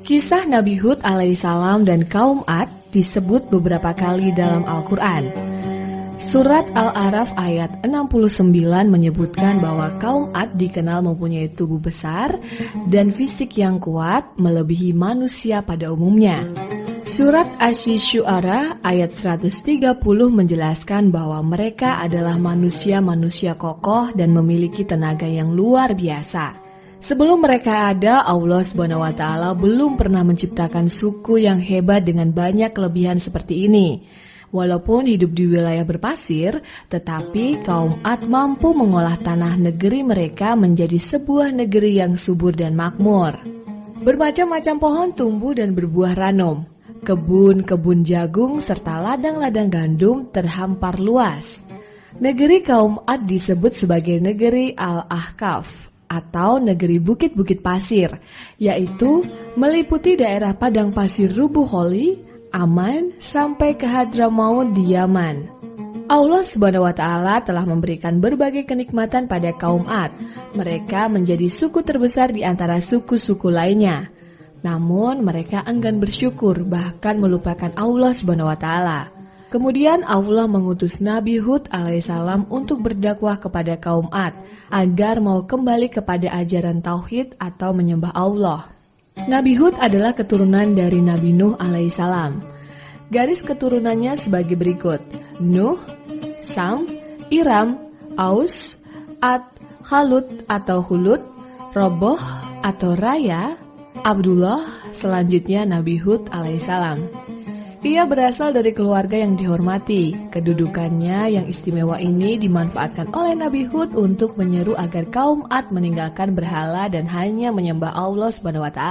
Kisah Nabi Hud alaihissalam dan kaum Ad disebut beberapa kali dalam Al-Quran. Surat Al-A'raf ayat 69 menyebutkan bahwa kaum Ad dikenal mempunyai tubuh besar dan fisik yang kuat melebihi manusia pada umumnya. Surat Asy-Syu'ara ayat 130 menjelaskan bahwa mereka adalah manusia-manusia kokoh dan memiliki tenaga yang luar biasa. Sebelum mereka ada, Allah SWT belum pernah menciptakan suku yang hebat dengan banyak kelebihan seperti ini. Walaupun hidup di wilayah berpasir, tetapi kaum Ad mampu mengolah tanah negeri mereka menjadi sebuah negeri yang subur dan makmur. Bermacam-macam pohon tumbuh dan berbuah ranum. Kebun-kebun jagung serta ladang-ladang gandum terhampar luas. Negeri kaum Ad disebut sebagai negeri Al-Ahqaf atau negeri bukit-bukit pasir, yaitu meliputi daerah padang pasir Rubuholi, Aman, sampai ke Hadramaut di Yaman. Allah SWT telah memberikan berbagai kenikmatan pada kaum Ad. Mereka menjadi suku terbesar di antara suku-suku lainnya. Namun mereka enggan bersyukur, bahkan melupakan Allah SWT. Kemudian Allah mengutus Nabi Hud alaihissalam untuk berdakwah kepada kaum Ad agar mau kembali kepada ajaran tauhid atau menyembah Allah. Nabi Hud adalah keturunan dari Nabi Nuh alaihissalam. Garis keturunannya sebagai berikut: Nuh, Sam, Iram, Aus, Ad, Khalut atau Hulut, Roboh atau Raya, Abdullah, selanjutnya Nabi Hud alaihissalam. Ia berasal dari keluarga yang dihormati. Kedudukannya yang istimewa ini dimanfaatkan oleh Nabi Hud untuk menyeru agar kaum Ad meninggalkan berhala dan hanya menyembah Allah SWT.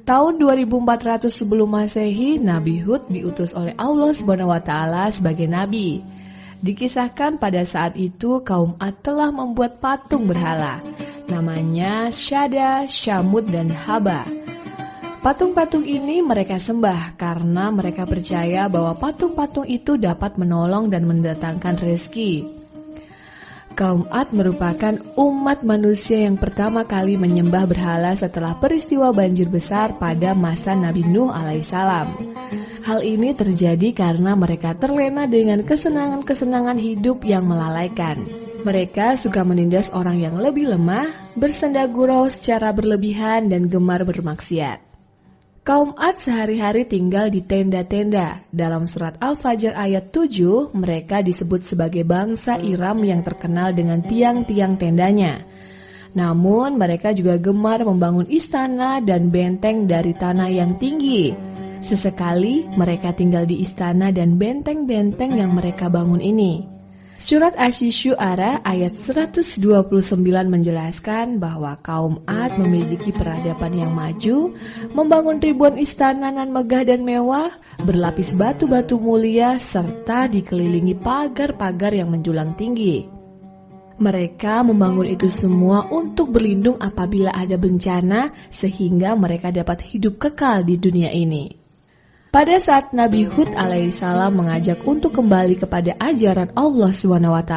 Tahun 2400 sebelum Masehi, Nabi Hud diutus oleh Allah SWT sebagai nabi. Dikisahkan pada saat itu kaum Ad telah membuat patung berhala. Namanya Syada, Syamud, dan Haba. Patung-patung ini mereka sembah karena mereka percaya bahwa patung-patung itu dapat menolong dan mendatangkan rezeki. Kaum Ad merupakan umat manusia yang pertama kali menyembah berhala setelah peristiwa banjir besar pada masa Nabi Nuh alaihissalam. Hal ini terjadi karena mereka terlena dengan kesenangan-kesenangan hidup yang melalaikan. Mereka suka menindas orang yang lebih lemah, bersenda gurau secara berlebihan, dan gemar bermaksiat. Kaum Ad sehari-hari tinggal di tenda-tenda. Dalam surat Al-Fajr ayat 7, mereka disebut sebagai bangsa Iram yang terkenal dengan tiang-tiang tendanya. Namun mereka juga gemar membangun istana dan benteng dari tanah yang tinggi. Sesekali mereka tinggal di istana dan benteng-benteng yang mereka bangun ini. Surat Asy-Syu'ara ayat 129 menjelaskan bahwa kaum Ad memiliki peradaban yang maju, membangun ribuan istana nan megah dan mewah, berlapis batu-batu mulia, serta dikelilingi pagar-pagar yang menjulang tinggi. Mereka membangun itu semua untuk berlindung apabila ada bencana, sehingga mereka dapat hidup kekal di dunia ini. Pada saat Nabi Hud alaihissalam mengajak untuk kembali kepada ajaran Allah SWT,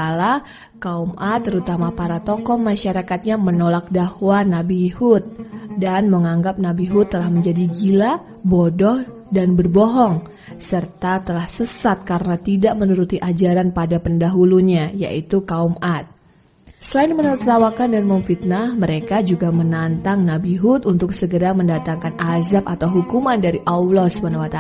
kaum Ad terutama para tokoh masyarakatnya menolak dakwah Nabi Hud dan menganggap Nabi Hud telah menjadi gila, bodoh, dan berbohong, serta telah sesat karena tidak menuruti ajaran pada pendahulunya, yaitu kaum Ad. Selain menertawakan dan memfitnah, mereka juga menantang Nabi Hud untuk segera mendatangkan azab atau hukuman dari Allah SWT.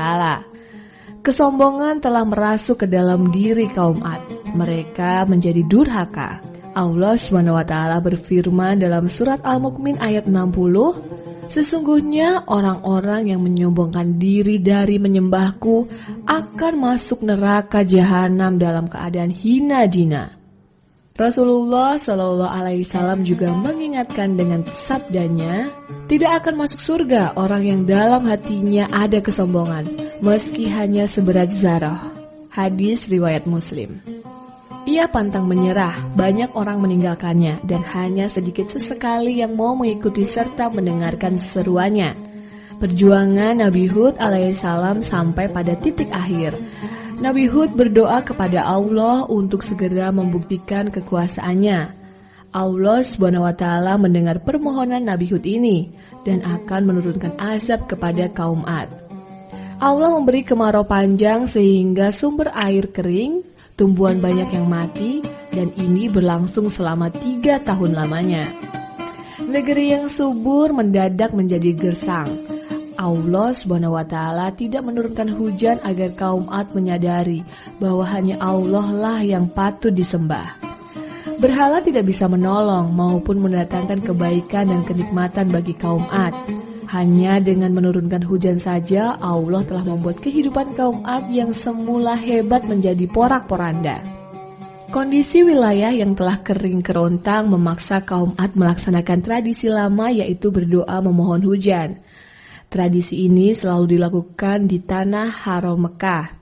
Kesombongan telah merasuk ke dalam diri kaum Ad. Mereka menjadi durhaka. Allah SWT berfirman dalam surat Al-Mu'min ayat 60, "Sesungguhnya orang-orang yang menyombongkan diri dari menyembahku akan masuk neraka jahanam dalam keadaan hina dina." Rasulullah SAW juga mengingatkan dengan sabdanya, "Tidak akan masuk surga orang yang dalam hatinya ada kesombongan, meski hanya seberat zarah." Hadis riwayat Muslim. Ia pantang menyerah, banyak orang meninggalkannya, dan hanya sedikit sesekali yang mau mengikuti serta mendengarkan seruannya. Perjuangan Nabi Hud alaihissalam sampai pada titik akhir. Nabi Hud berdoa kepada Allah untuk segera membuktikan kekuasaannya. Allah SWT mendengar permohonan Nabi Hud ini dan akan menurunkan azab kepada kaum Ad. Allah memberi kemarau panjang sehingga sumber air kering, tumbuhan banyak yang mati, dan ini berlangsung selama 3 tahun lamanya. Negeri yang subur mendadak menjadi gersang. Allah SWT tidak menurunkan hujan agar kaum Ad menyadari bahwa hanya Allah lah yang patut disembah. Berhala tidak bisa menolong maupun mendatangkan kebaikan dan kenikmatan bagi kaum Ad. Hanya dengan menurunkan hujan saja Allah telah membuat kehidupan kaum Ad yang semula hebat menjadi porak-poranda. Kondisi wilayah yang telah kering kerontang memaksa kaum Ad melaksanakan tradisi lama, yaitu berdoa memohon hujan. Tradisi ini selalu dilakukan di tanah haram Mekah.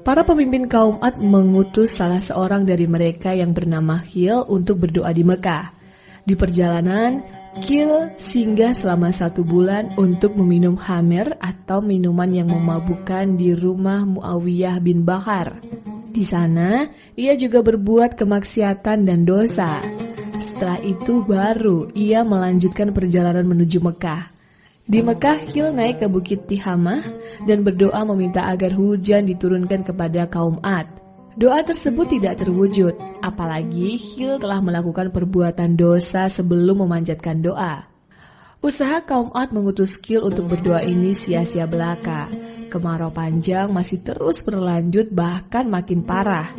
Para pemimpin kaum Ad mengutus salah seorang dari mereka yang bernama Khil untuk berdoa di Mekah. Di perjalanan, Khil singgah selama 1 bulan untuk meminum khamir atau minuman yang memabukkan di rumah Muawiyah bin Bakhar. Di sana, ia juga berbuat kemaksiatan dan dosa. Setelah itu baru ia melanjutkan perjalanan menuju Mekah. Di Mekah, Khil naik ke Bukit Tihamah dan berdoa meminta agar hujan diturunkan kepada kaum Ad. Doa tersebut tidak terwujud, apalagi Khil telah melakukan perbuatan dosa sebelum memanjatkan doa. Usaha kaum Ad mengutus Khil untuk berdoa ini sia-sia belaka. Kemarau panjang masih terus berlanjut, bahkan makin parah.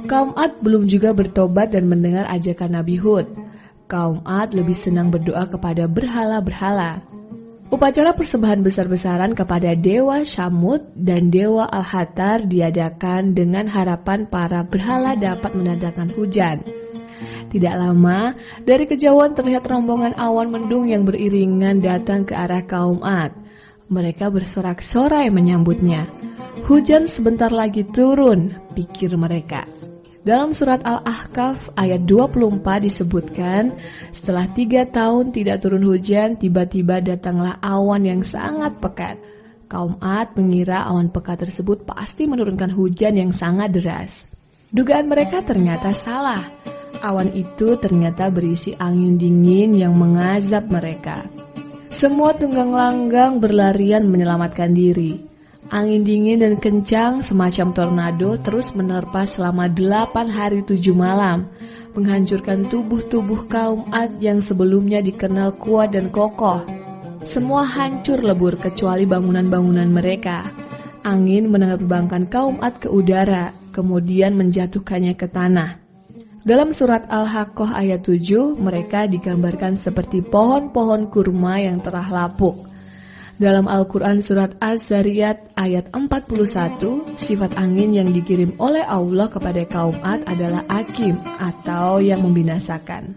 Kaum Ad belum juga bertobat dan mendengar ajakan Nabi Hud. Kaum Ad lebih senang berdoa kepada berhala-berhala. Upacara persembahan besar-besaran kepada Dewa Syamud dan Dewa Al-Hatar diadakan dengan harapan para berhala dapat mendatangkan hujan. Tidak lama, dari kejauhan terlihat rombongan awan mendung yang beriringan datang ke arah kaum Ad. Mereka bersorak-sorai menyambutnya. Hujan sebentar lagi turun, pikir mereka. Dalam surat Al-Ahqaf ayat 24 disebutkan, setelah 3 tahun tidak turun hujan, tiba-tiba datanglah awan yang sangat pekat. Kaum Ad mengira awan pekat tersebut pasti menurunkan hujan yang sangat deras. Dugaan mereka ternyata salah. Awan itu ternyata berisi angin dingin yang mengazab mereka. Semua tunggang langgang berlarian menyelamatkan diri. Angin dingin dan kencang semacam tornado terus menerpa selama 8 hari 7 malam, menghancurkan tubuh-tubuh kaum Ad yang sebelumnya dikenal kuat dan kokoh. Semua hancur lebur kecuali bangunan-bangunan mereka. Angin menerbangkan kaum Ad ke udara, kemudian menjatuhkannya ke tanah. Dalam surat Al-Haqqah ayat 7, mereka digambarkan seperti pohon-pohon kurma yang telah lapuk. Dalam Al-Quran surat Az-Zariyat ayat 41, sifat angin yang dikirim oleh Allah kepada kaum Ad adalah Akim atau yang membinasakan.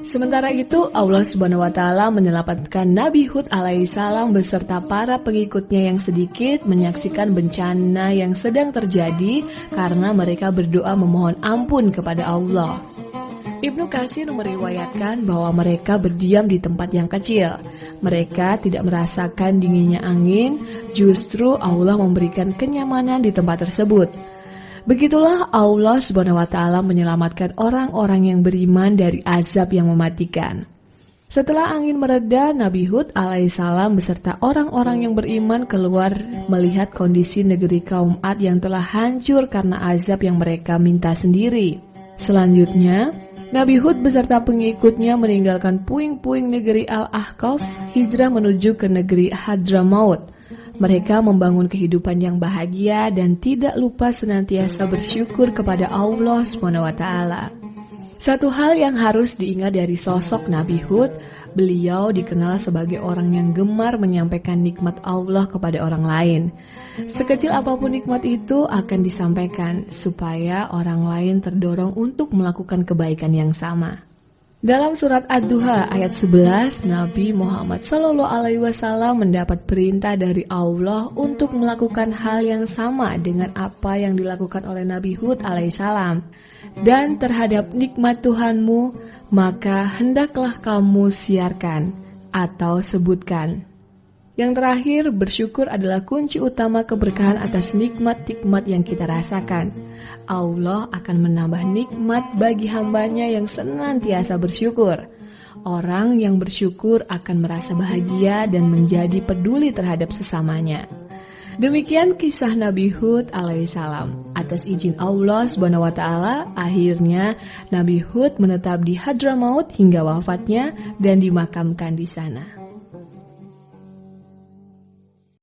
Sementara itu Allah SWT menyelamatkan Nabi Hud alaihissalam beserta para pengikutnya yang sedikit menyaksikan bencana yang sedang terjadi karena mereka berdoa memohon ampun kepada Allah. Ibnu Katsir meriwayatkan bahwa mereka berdiam di tempat yang kecil. Mereka tidak merasakan dinginnya angin, justru Allah memberikan kenyamanan di tempat tersebut. Begitulah Allah SWT menyelamatkan orang-orang yang beriman dari azab yang mematikan. Setelah angin mereda, Nabi Hud alaihissalam beserta orang-orang yang beriman keluar melihat kondisi negeri kaum Ad yang telah hancur karena azab yang mereka minta sendiri. Selanjutnya, Nabi Hud beserta pengikutnya meninggalkan puing-puing negeri Al-Ahqaf, hijrah menuju ke negeri Hadramaut. Mereka membangun kehidupan yang bahagia dan tidak lupa senantiasa bersyukur kepada Allah SWT. Satu hal yang harus diingat dari sosok Nabi Hud, beliau dikenal sebagai orang yang gemar menyampaikan nikmat Allah kepada orang lain. Sekecil apapun nikmat itu akan disampaikan supaya orang lain terdorong untuk melakukan kebaikan yang sama. Dalam surat Ad-Duha ayat 11, Nabi Muhammad SAW mendapat perintah dari Allah untuk melakukan hal yang sama dengan apa yang dilakukan oleh Nabi Hud alaihissalam. Dan terhadap nikmat Tuhanmu, maka hendaklah kamu siarkan atau sebutkan. Yang terakhir, bersyukur adalah kunci utama keberkahan atas nikmat-nikmat yang kita rasakan. Allah akan menambah nikmat bagi hambanya yang senantiasa bersyukur. Orang yang bersyukur akan merasa bahagia dan menjadi peduli terhadap sesamanya. Demikian kisah Nabi Hud alaihissalam. Atas izin Allah SWT, akhirnya Nabi Hud menetap di Hadramaut hingga wafatnya dan dimakamkan di sana.